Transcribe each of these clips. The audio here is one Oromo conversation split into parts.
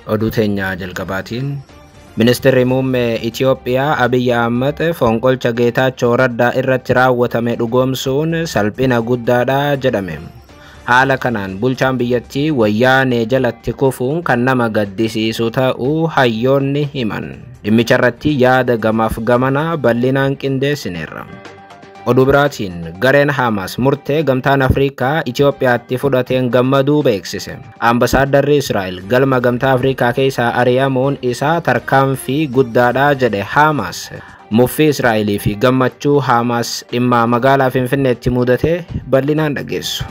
oduu teenya jalqabaatiin Ministeerri muummee Itoophiyaa Abiy Ahmed fonqolcha Geetaachoo Raddaa irratti raawwatame dhugoomsuun salphina guddaadha jedhame. Haala kanaan bulchaan biyyattii wayyaanee jalatti kufuun kan nama gaddisiisu ta'uu hayyoonni himan. Dhimmicha irratti yaada gamaaf gamana bal'inaan qindeessineerra. Oduu biraatiin gareen Hamas murtee gamtaan Afrikaa Itoophiyaatti fudhateen gammaduu beeksise. Ambasaadarri Israa'el galma gamtaa Afrikaa keessaa ari'amuun isaa tarkaanfii guddaadha jedhe Hamas. Muffii Israa'elii fi gammachuu Hamas dhimma magaalaa Finfinneetti mudate bal'inaan dhageessu.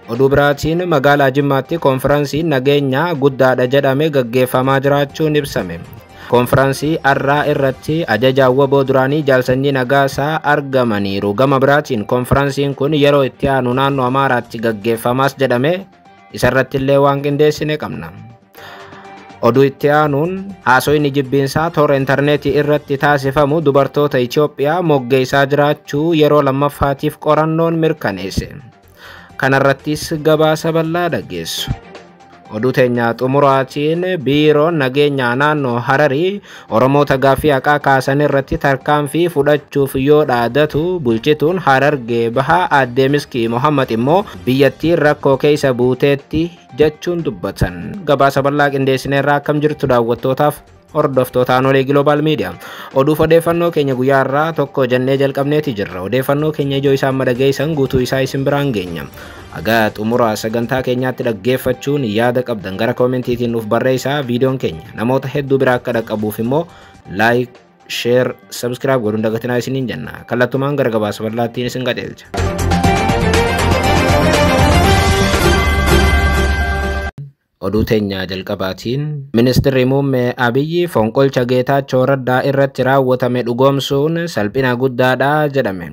Oduu biraatiin magaalaa Jimmaatti konfiraansiin nageenyaa guddaadha jedhame gaggeeffamaa jiraachuun ibsame. Konfiraansii arraa irratti ajajaa waboo duraanii Jaalsanyii Nagaasaa argamaniiru. Gama biraatiin konfiraansiin kun yeroo itti aanu naannoo Amaaraatti gaggeeffamaas jedhame isarratti illee waan qindeessine qabna. Oduu itti aanuun haasoyni jibbiinsaa toora intarneetii irratti taasifamu dubartoota Itoophiyaa moggeessaa jiraachuu yeroo lammaffaatiif qorannoon mirkaneesse. Kanarrattis gabaasa bal'aa dhageessu. Oduu teenya xumuraatiin biiroon nageenyaa naannoo Hararii Oromoota gaaffii haqaa kaasan irratti tarkaanfii fudhachuuf yoo dhaadatu bulchituun Harargee Bahaa Aadde Miskii Mohammad immoo biyyattii rakkoo keessa buuteetti jechuun dubbatan. Gabaasa bal'aa qindeessineerraa akkam jirtu daawwattootaaf hordoftoota Anolee Global Media. Oduuf odeeffannoo keenya guyyaa irraa tokko jennee jalqabneeti jirra. Odeeffannoo keenya ijoo isaan madhageessan guutuu isaa isin biraan geenya. Agaa xumura sagantaa keenyaatti dhaggeeffachuun yaada qabdan gara koomentiitiin nuuf barreessaa. Viidiyoon keenya namoota hedduu biraa akka dhaqqabuuf immoo like, share, subscribe godhuun dagatinaa isiniin jenna. Kallattumaan gara gabaasa bal'aattiin isin qajeelcha. Oduu teenya jalqabaatiin Ministeerri muummee Abiy fonqolcha Geetaachoo Raddaa irratti raawwatame dhugoomsuun salphina guddaadha jedhame.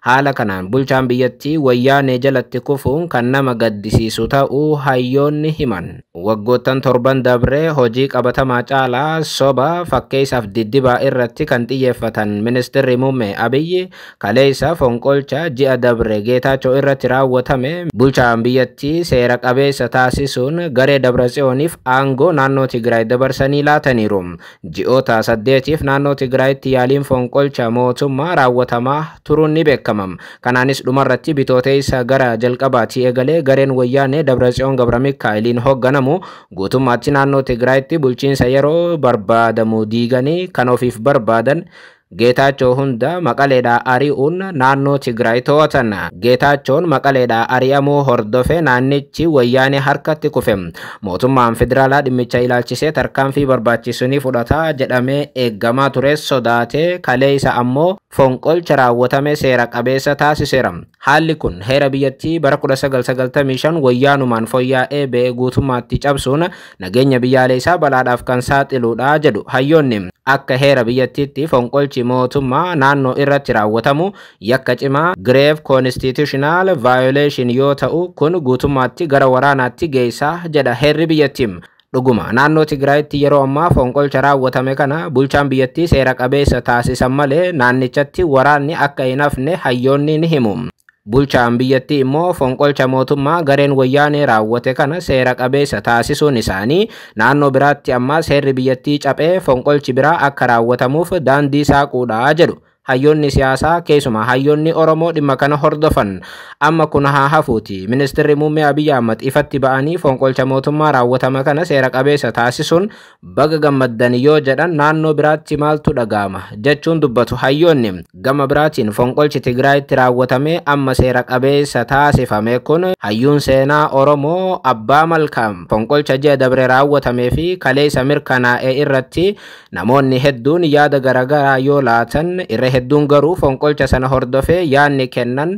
Haala kanaan bulchaan biyyattii wayyaanee jalatti kufuun kan nama gaddisiisu ta'uu hayyoonni himan. Waggoottan torban dabree hojii qabatamaa caalaa soba fakkeessaaf diddibaa irratti kan xiyyeeffatan Ministeerri muummee Abiy kaleessa fonqolcha ji'a dabre Geetaachoo irratti raawwatame bulchaan biyyattii seera qabeessa taasisuun garee Dabratsiyooniif aangoo naannoo Tigraay dabarsanii laataniiru. Ji'oota 8tiif naannoo Tigraayitti yaaliin fonqolcha mootummaa raawwatamaa turuun ni beekama. Kanaanis dhumarratti bitooteessa gara jalqabaatii eegalee gareen wayyaanee Dabratsiyoon Gabramikaa'eliin hoogganamu guutummaatti naannoo Tigraayitti bulchiinsa yeroo barbaadamu diiganii kan ofiif barbaadan Geetaachoo hunda Maqaleedhaa ari'uun naannoo Tigraay to'atan. Geetaachoon Maqaleedhaa ari'amuu hordofe naannichi wayyaanee harkatti kufe. Mootummaan federaalaa dhimmicha ilaalchisee tarkaanfii barbaachisu ni fudhata jedhamee eeggamaa ture sodaatee kaleessa ammoo fonqolcha raawwatame seera qabeessa taasiseera. Haalli kun heera biyyattii bara 1995 wayyaanumaan fooyya'ee ba'ee guutummaatti cabsuun nageenya biyyaalessaa balaadhaaf kan saaxiluudha jedhu hayyoonni. Akka heera biyyattiitti fonqolchi mootummaa naannoo irratti raawwatamu yakka cimaa grave constitutional violation yoo ta'u kun guutummaatti gara waraanaatti geessa jedha heerri biyyattii. Dhuguma naannoo Tigraayitti yeroo ammaa fonqolcha raawwatame kana bulchaan biyyattii seera qabeessa taasisan malee naannichatti waraanni akka hin hafne hayyoonni ni himu. Bulchaan biyyattii immoo fonqolcha mootummaa gareen wayyaanee raawwate kana seera qabeessa taasisuun isaanii naannoo biraatti ammas heerri biyyattii caphee fonqolchi biraa akka raawwatamuuf daandii saaquudha jedhu. Hayyoonni siyaasaa keessumaa hayyoonni Oromoo dhimma kana hordofan amma kun haa hafuuti. Ministeerri muummee Abiy Ahmed ifatti ba'anii fonqolcha mootummaa raawwatame kana seera qabeessa taasisuun baga gammaddan yoo jedhan naannoo biraatti maaltu dhaga'ama jechuun dubbatu hayyoonni. Gama biraatiin fonqolchi Tigraayitti raawwatame amma seera qabeessa taasifame kun hayyuun seenaa Oromoo Abbaa Malkaam fonqolcha ji'a dabre raawwatamee fi kaleessa mirkanaa'e irratti namoonni hedduun yaada garaagaraa yoo laatan irra hedduun garuu fonqolcha sana hordofee yaanni kennan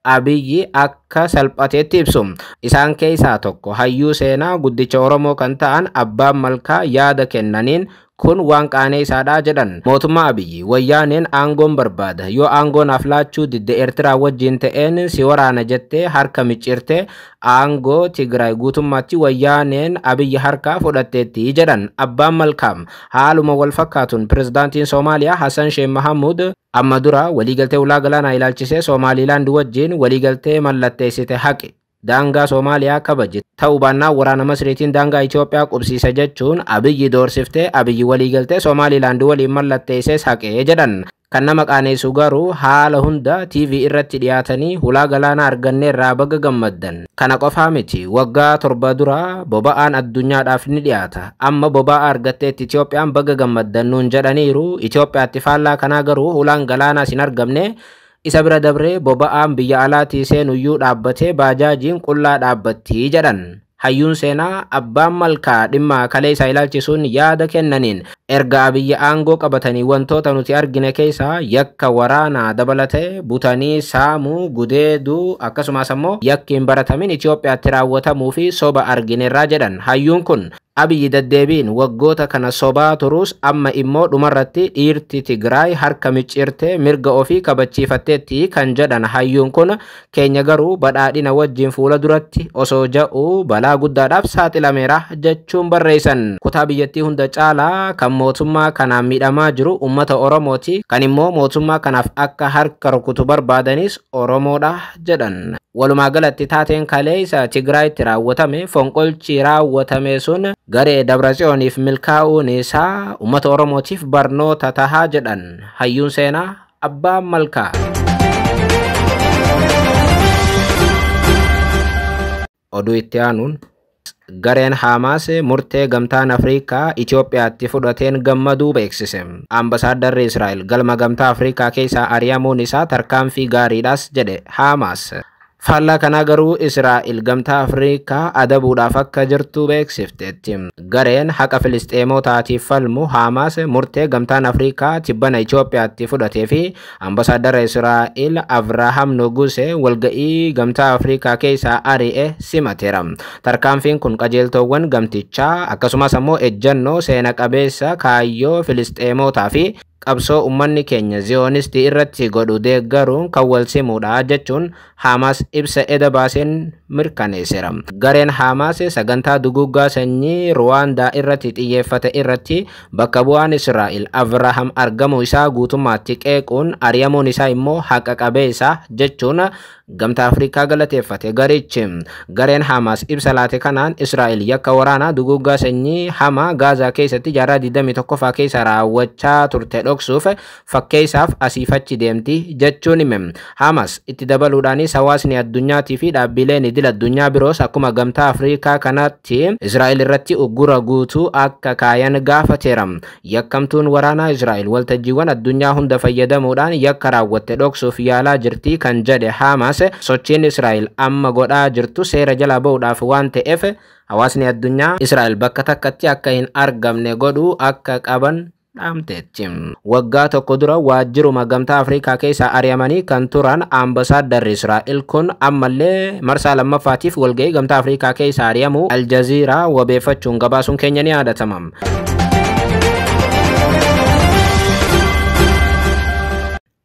Abiyyi akka salphateetti ibsu. Isaan keessaa tokko hayyuu seenaa guddicha Oromoo kan ta'an Abbaan Malkaa yaada kennaniin kun waan qaaneessaadha jedhan. Mootummaa Abiyyi wayyaaneen aangoon barbaada. Yoo aangoon aflaachuu didde Eertiraa wajjin ta'een si waraana jettee harka miccirte aangoo Tigraay guutummaatti wayyaaneen Abiyyi harkaa fudhatteetti jedhan Abbaan Malkaam. Haaluma wal fakkaatuun pirezidaantiin Soomaaliyaa Hassan Sheikh Mahamuud amma dura waliigaltee ulaa galaanaa ilaalchisee Somaaliilaand wajjin waliigaltee mallatteessite haqe. daangaa Soomaaliyaa kabaje ta'uu baannaa waraana Masriitiin daangaa Itoophiyaa qubsiisa jechuun Abiyyi doorsiftee Abiyyi waliigaltee Somaaliilaand waliin mallatteesses haqee jedhan. Kan nama qaaneessu garuu haala hunda TV irratti dhiyaatanii hulaa galaana arganneerraa baga gammaddan. Kana qofaa miti waggaa 7 dura boba'aan addunyaadhaaf ni dhiyaata. Amma boba'aa argatteetti Itoophiyaan baga gammaddan nuun jedhaniiru. Itoophiyaatti faallaa kanaa garuu hulaan galaanaas hin argamne. Isa bira dabree boba'aan biyya alaatii seenuyyuu dhaabbatee baajaajiin qullaa dhaabbatti jedhan. Hayyuun seenaa Abbaan Malkaa dhimma kalee isaa ilaalchisuun yaada kennaniin erga Abiyyi aangoo qabatanii wantoota nuti argine keessaa yakka waraanaa dabalatee butanii saamuu gudeeduu akkasumas ammoo yakki hin baratamin Itoophiyaatti raawwatamuu fi soba argineerraa jedhan. Hayyuun kun Abiyyi deddeebiin waggoota kana sobaa turus amma immoo dhumarratti dhiirti Tigraay harka micciirtee mirga ofii kabachiifatteetti kan jedhan. Hayyuun kun keenya garuu badhaadhina wajjin fuula duratti osoo ja'uu balaa guddaadhaaf saaxilameera jechuun barreessan. Kutaa biyyattii hunda caalaa kan mootummaa kanaan miidhamaa jiru uummata Oromooti. Kan immoo mootummaa kanaaf akka harka rukutu barbaadanis Oromoodha jedhan. Walumaa galatti taateen kaleessa Tigraayitti raawwatame fonqolchi raawwatame sun garee Dabratsiyooniif milkaa'uun isaa uummata Oromootiif barnoota tahaa jedhan. Hayyuun seenaa Abbaan Malkaa. Oduu itti aanuun gareen Hamaas murtee gamtaan Afrikaa Itoophiyaatti fudhateen gammaduu beeksise. Ambasaadarri Israa'el galma gamtaa Afrikaa keessaa ari'amuun isaa tarkaanfii gaariidhaas jedhe Hamaas. Faallaa kanaa garuu Israa'el gamtaa Afrikaa adabuudhaaf akka jirtu beeksifteetti. Gareen haqa Filisxeemotaatiif falmu Hamaas murtee gamtaan Afrikaa tibbana Itoophiyaatti fudhatee fi ambasaadarra Israa'el Abrahaam Nuguse walga'ii gamtaa Afrikaa keessaa ari'e simateera. Tarkaanfiin kun qajeeltowwan gamtichaa akkasumas ammoo ejjannoo seena qabeessa kaayyoo Filisxeemotaa fi qabsoo ummanni keenya Ziyoonistii irratti godhu deeggaruun kan wal simuudha jechuun Hamaas ibsa eda baaseen mirkaneesseera. Gareen Hamaas sagantaa duguggaa sanyii Ruwaandaa irratti xiyyeeffate irratti bakka bu'aan Israa'el Abrahaam argamuu isaa guutummaatti qeequun ari'amuun isaa immoo haqa qabeessa jechuun gamtaa Afrikaa galateeffate. Gareen Hamaas ibsa laate kanaan Israa'el yakka waraanaa duguggaa sanyii hamaa Gaazaa keessatti jaarraa 21ffaa keessa raawwachaa turte dhoksuuf fakkeessaaf asiifachi deemti jechuun hime. Hamaas itti dabaluudhaanis hawaasni addunyaatii fi dhaabbileen idil addunyaa biroos akkuma gamtaa Afrikaa kanatti Israa'el irratti uggura guutuu akka kaayan gaafateera. Yakkamtuun waraanaa Israa'el waltajjiiwwan addunyaa hunda fayyadamuudhaan yakka raawwatte dhoksuuf yaalaa jirti kan jedhe Hamaas sochiin Israa'el amma godhaa jirtu seera jala ba'uudhaaf waan ta'eef hawaasni addunyaa Israa'el bakka takkatti akka hin argamne godhuu akka qaban dhaamteetti. Waggaa tokko dura waajjiruma gamtaa Afrikaa keessaa ari'amanii kan turan ambasaadarri Israa'el kun ammallee marsaa lammaffaatiif walga'ii gamtaa Afrikaa keessaa ari'amu Aljaziiraa wabeeffachuun gabaasuun keenya ni yaadatama.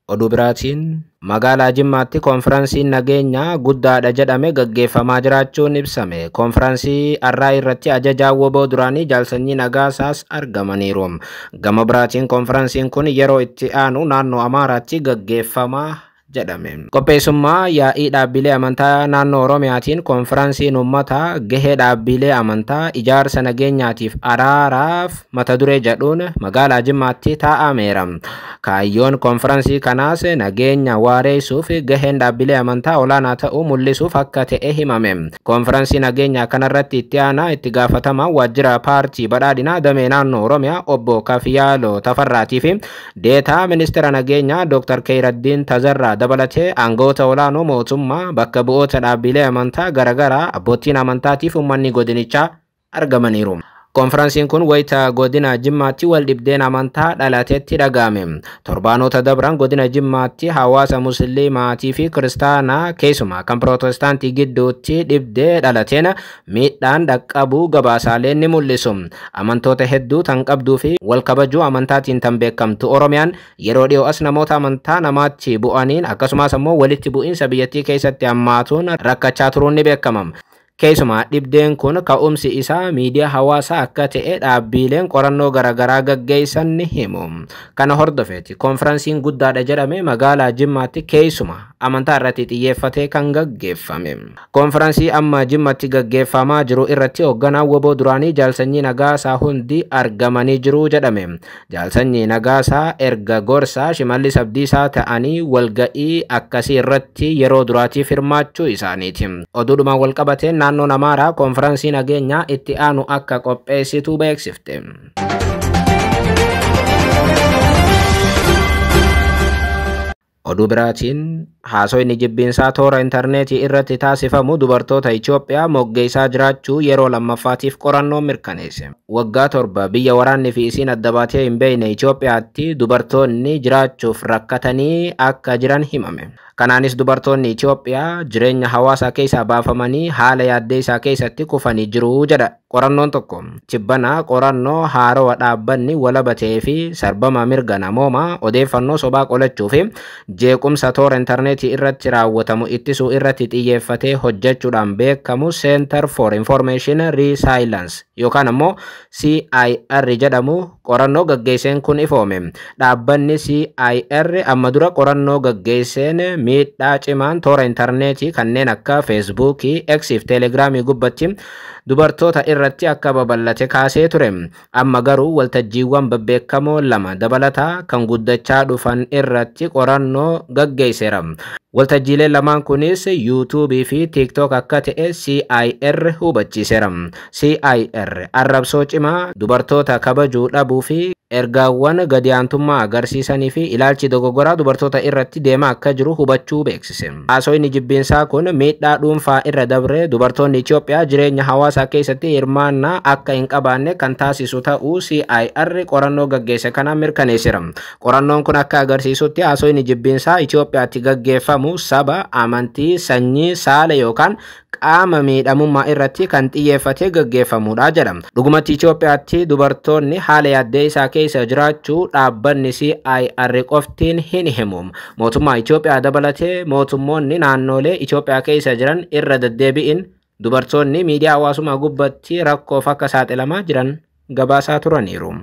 Oduu biraatiin magaalaa Jimmaatti konfiraansiin nageenyaa guddaadha jedhame gaggeeffamaa jiraachuun ibsame. Konfiraansii har'aa irratti ajajaa WBO duraanii Jaalsanyii Nagaasaas argamaniiru. Gama biraatiin konfiraansiin kun yeroo itti aanu naannoo Amaaraatti gaggeeffamaa jedhame. Qopheessummaa yaa'ii dhaabbilee amantaa naannoo Oromiyaatiin konfiraansiin uummataa gahee dhaabbilee amantaa ijaarsa nageenyaatiif araaraaf mata duree jedhuun magaalaa Jimmaatti taa'ameera. Kaayyoon konfiraansii kanaas nageenya waareessuuf gaheen dhaabbilee amantaa olaanaa ta'uu mul'isuuf akka ta'e himame. Konfiraansii nageenyaa kanarratti itti aanaa itti gaafatamaa waajjira paartii badhaadhinaa damee naannoo Oromiyaa obbo Kafiyaaloo Tafarraatii fi deetaa ministeera nageenyaa Dr. Keyraddiin Tazarraa dabalatee aangoota olaanoo mootummaa bakka bu'oota dhaabbilee amantaa garaagaraa abbootiin amantaatiif uummanni godinichaa argamaniiru. Konfiraansiin kun wayita godina Jimmaatti wal dhibdeen amantaa dhalateetti dhagahame. Torbaanota dabran godina Jimmaatti hawaasa musliimaatii fi kiristaanaa keessumaa kan pirootestaantii gidduutti dhibdee dhalateen miidhaan dhaqqabuu gabaasaaleen ni mul'isu. Amantoota hedduu tan qabduu fi wal kabajuu amantaatiin tan beekamtu Oromiyaan yeroo dhiyoo as namoota amantaa namaatti bu'aniin akkasumas ammoo walitti bu'iinsa biyyattii keessatti hammaatuun rakkachaa turuun ni beekama. Keessumaa dhibdeen kun ka'umsi isaa miidiyaa hawaasaa akka ta'e dhaabbileen qorannoo garaagaraa gaggeessan ni himu. Kana hordofeeti konfiraansiin guddaadha jedhame magaalaa Jimmaatti keessumaa amantaa irratti xiyyeeffatee kan gaggeeffame. Konferansii amma Jimmatti gaggeeffamaa jiru irratti hoogganaa WBO duraanii Jaalsanyii Nagaasaa hundi argamanii jiru jedhame. Jaalsanyii Nagaasaa erga gorsaa Shimallis Abdiisaa ta'anii walga'ii akkasii irratti yeroo duraatiif hirmaachuu isaaniiti. Oduudhumaan walqabateen naannoon Amaaraa konferansii nageenyaa itti aanu akka qopheessitu beeksifte. Oduu biraatiin haasoyni jibbiinsaa toora intarneetii irratti taasifamu dubartoota Itoophiyaa moggeessaa jiraachuu yeroo lammaffaatiif qorannoo mirkaneesse. Waggaa 7 biyya waraanni fi isiin adda baatee hin beekne Itoophiyaatti dubartoonni jiraachuuf rakkatanii akka jiran himame. Kanaanis dubartoonni Itoophiyaa jireenya hawaasaa keessaa baafamanii haala yaaddeessaa keessatti kufanii jiru jedha qorannoon tokko. Tibbana qorannoo haaroo dhaabbanni walabatee fi sarbama mirga namoomaa odeeffannoo sobaa qolachuu fi jeequmsa toora intarneetii irratti raawwatamu ittisuu irratti xiyyeeffatee hojjechuudhaan beekamu Center for Information Resilience yookaan ammoo CIR jedhamu qorannoo gaggeesseen kun ifoome. Dhaabbanni CIR amma dura qorannoo gaggeesseen miidhaa cimaan toora intarneetii kanneen akka Feesbuukii, X fi Teelegiraamii gubbatti dubartoota irratti akka babal'ate kaasee ture. Amma garuu waltajjiiwwan babbeekamoo 2 dabalataa kan guddachaa dhufan irratti qorannoo gaggeesseera. Waltajjiileen lamaan kunis YouTube fi TikTok akka ta'e CIR hubachiiseera. CIR arrabsoo cimaa dubartoota kabajuu dhabuu fi ergaawwan gadiyaantummaa agarsiisanii fi ilaalchi dogoggoraa dubartoota irratti deemaa akka jiru hubachuu beeksise. Haasoyni jibbiinsaa kun miidhaa dhuunfaa irra dabre dubartoonni Itoophiyaa jireenya hawaasaa keessatti hirmaannaa akka hin qabaanne kan taasisu ta'uu CIR qorannoo gaggeesse kanaan mirkaneesseera. Qorannoon kun akka agarsiisutti haasoyni jibbiinsaa Itoophiyaatti gaggeeffamu saba, amantii, sanyii, saala yookaan qaama miidhamummaa irratti kan xiyyeeffatee gaggeeffamudha jedha. Dhugumatti Itoophiyaatti dubartoonni haala yaaddeessaa keessa jiraachuu dhaabbanni CIR qoftiin hin himu. Mootummaa Itoophiyaa dabalatee mootummoonni naannolee Itoophiyaa keessa jiran irra deddeebi'in dubartoonni miidiyaa hawaasummaa gubbatti rakkoof akka saaxilamaa jiran gabaasaa turaniiru.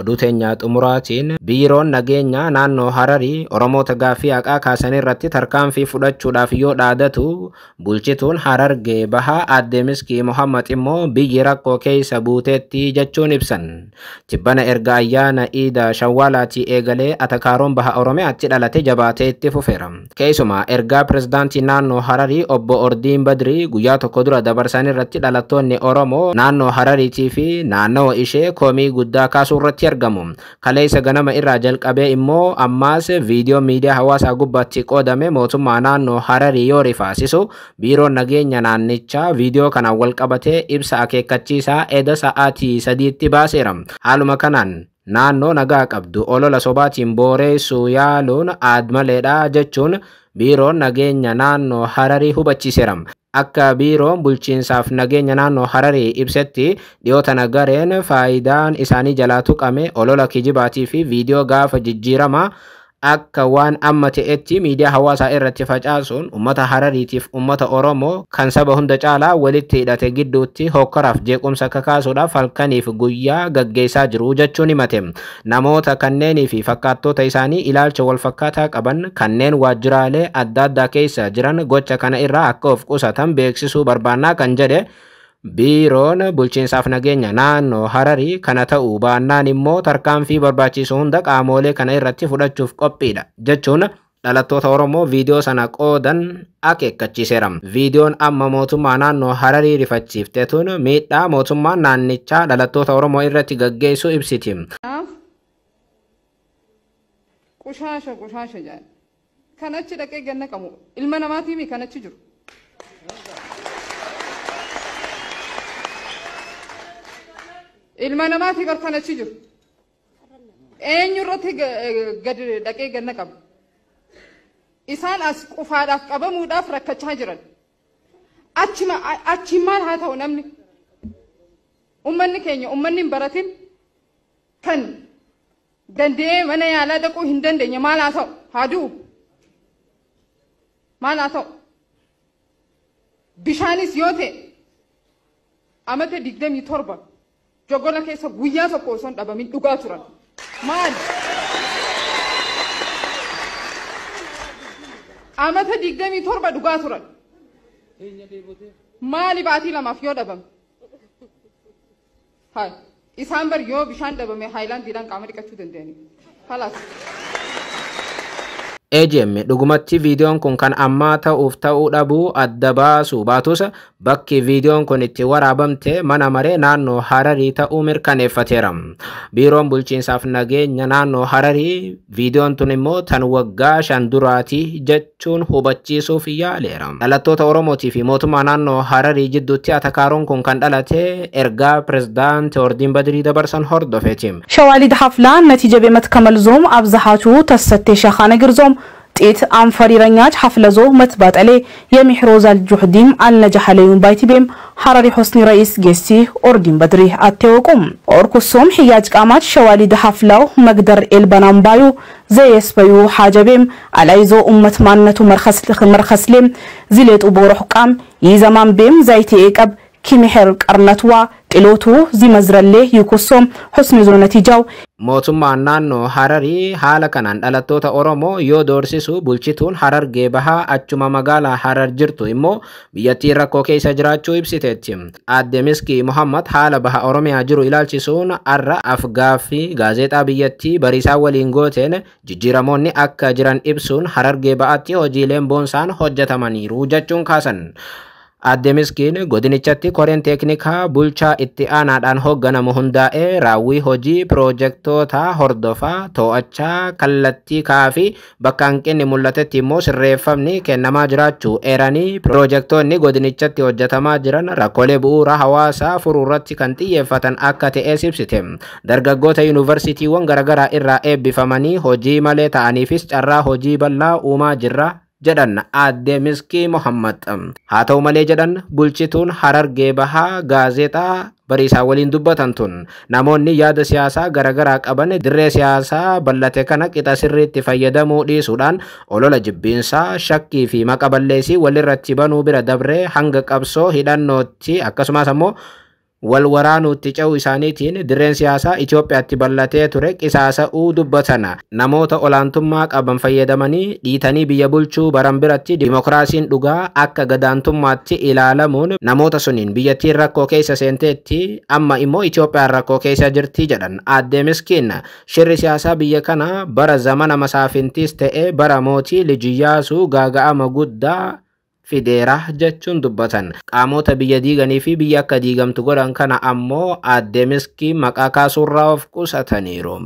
Oduu teenya xumuraatiin biiroon nageenyaa naannoo Hararii Oromoota gaaffii haqaa kaasan irratti tarkaanfii fudhachuudhaaf yoo dhaadatu bulchituun Harargee Bahaa Aadde Miskii Mohammad immoo biyyi rakkoo keessa buuteetti jechuun ibsan. Tibbana erga ayyaana Iida Shawwaalaatii eegalee atakaaroon Baha Oromiyaatti dhalate jabaatee itti fufeera. Keessumaa ergaa pirezidaantii naannoo Hararii obbo Ordiin Badrii guyyaa tokko dura dabarsan irratti dhalattoonni Oromoo naannoo Harariitii fi naannoo ishee komii guddaa kaasuu irratti argamu. Kaleessa ganama irraa jalqabee immoo ammaas viidiyoo miidiyaa hawaasaa gubbatti qoodame mootummaa naannoo Hararii yoo rifaasisu biiroon nageenya naannichaa viidiyoo kana walqabatee ibsa akeekkachiisaa eda sa'aatii 3tti baaseera. Haaluma kanaan naannoo nagaa qabdu olola sobaatiin booreessuu yaaluun aadmaleedha jechuun biiroon nageenya naannoo Hararii hubachiiseera. Akka biiroon bulchiinsaaf nageenya naannoo Hararii ibsetti dhiyoota nagareen faayidaan isaanii jalaa tuqame olola kijibaatii fi viidiyoo gaafa jijjiirama akka waan amma ta'etti miidiyaa hawaasaa irratti facaasuun ummata Harariitiif ummata Oromoo kan saba hunda caalaa walitti hidhate gidduutti hokkaraaf jeequmsa kakaasuudhaaf halkaniif guyyaa gaggeessaa jiru jechuun himate. Namoota kanneenii fi fakkaattota isaanii ilaalcha wal fakkaataa qaban kanneen waajjiraalee adda addaa keessa jiran gocha kana irraa akka of qusatan beeksisuu barbaannaa kan jedhe biiroon bulchiinsaaf nageenya naannoo Hararii kana ta'uu baannaan immoo tarkaanfii barbaachisu hunda qaamolee kana irratti fudhachuuf qophiidha jechuun dhalattoota Oromoo viidiyoo sana qoodan akeekkachiiseera. Viidiyoon amma mootummaa naannoo Hararii rifachiifte tun miidhaa mootummaan naannichaa dhalattoota Oromoo irratti gaggeessu ibsiti. Qushaasha jedhan kanachi dhaqee ganna qabu ilma namaatiif kanachi jiru. Ilma namaatiif kanachi jiru. Eenyurratti gadi dhaqee ganna qabu. Isaan as qufaadhaaf qabamuudhaaf rakkachaa jiran. Achi maal haa ta'u namni ummanni keenya ummanni hin baratin kan danda'ee mana yaalaa dhaquu hin dandeenye maal haa ta'u haa du'u. Maal haa ta'u bishaanis yoo ta'e amata 27 jogola keessa guyyaa tokko osoo hin dhabamin dhugaa turan. مال عامة ديقدمي تربة دقاترا مالي باتي لما فيو دبم هاي إسامبر يو بشان دبم هايلاند ديدان كامري كتشو دنديني خلاص AGM dhugumatti viidiyoon kun kan ammaa ta'uuf ta'uu dhabuu adda baasuu baatus bakki viidiyoon kun itti waraabamte mana maree naannoo Hararii ta'uu mirkaneeffateera. Biiroon bulchiinsaaf nageenya naannoo Hararii viidiyoon tun immoo tan waggaa 5 duraati jechuun hubachiisuuf yaaleera. Dhalattoota Oromootii fi mootummaa naannoo Hararii jidduutti atakaaroon kun kan dhalate ergaa pirezidaanti Ordiin Badirii dabarsan hordofeeti. شواليد حفلة نتيجة بمتكمل زوم أبزحاتو تستي شخانة جرزوم تيت أم فريرنياج حفلة زو متبات عليه يمحروز الجحديم النجح عليهم بايتي بيم حراري حسني رئيس جيستي أردين بدري أتيوكم أوركسوم حياج قامات شواليد حفلة مقدر البنام بايو زي يسبيو حاجة بيم عليزو أمة مانتو مرخص ليم زيلت أبور حقام يزمان بيم زيتي إيكاب كيميحر قرنتوا قلوتو زي مزرالي يكسوم حسن زو نتيجاو mootummaan naannoo Hararii haala kanaan dhalattoota Oromoo yoo doorsisu bulchituun Harargee bahaa achuma magaalaa Harar jirtu immoo biyyattii rakkoo keessa jiraachuu ibsiteetti. Aadde Miskii Muhammad haala baha Oromiyaa jiru ilaalchisuun arra afgaaffii gaazexaa biyyattii bariisaa waliin gooteen jijjiiramoonni akka jiran ibsuun Harargee bahaatti hojiileen boonsaan hojjetamaniiru jechuun kaasan. Aadde Miskiin godinichatti koreen teeknikaa bulchaa itti aanaadhaan hoogganamu hundaa'ee raawwii hojii piroojektota hordofaa to'achaa kallattii kaafii bakka hanqinni mul'atetti immoo sirreeffamni kennamaa jiraachuu eeranii piroojektonni godinichatti hojjetamaa jiran rakkoolee bu'uuraa hawaasaa furuurratti kan xiyyeeffatan akka ta'e ibsite. Dargaggoota yuunivarsiitiiwwan garaagaraa irraa eebbifamanii hojii malee ta'aniifis carraa hojii bal'aa uumaa jirra jedhan Aadde Miskii Muhammad. Haa ta'u malee jedhan bulchituun Harargee bahaa gaazexaa bariisaa waliin dubbatan tun namoonni yaada siyaasaa garaagaraa qaban dirree siyaasaa bal'ate kana qixa sirriitti fayyadamuu dhiisuudhaan olola jibbiinsaa shakkii fi maqa balleessii walirratti banuu bira dabree hanga qabsoo hidhannootti akkasumas ammoo wal waraanuutti ce'uu isaaniitiin dirreen siyaasaa Itoophiyaatti bal'atee ture qisaasa'uu dubbatan. Namoota olaantummaa qaban fayyadamanii dhiitanii biyya bulchuu baran biratti dimokiraasiin dhugaa akka gadaantummaatti ilaalamuun namoota suniin biyyattiin rakkoo keessa seenteetti amma immoo Itoophiyaan rakkoo keessa jirti jedhan Aadde Miskiin. Shirri siyaasaa biyya kana bara zamana masaafintiis ta'ee bara mootii Lijiyyaasuu gaaga'ama guddaa fideera jechuun dubbatan. Qaamota biyya diiganii fi biyya akka diigamtu godhan kana ammoo Aadde Miskii maqaa kaasuurraa of qusataniiru.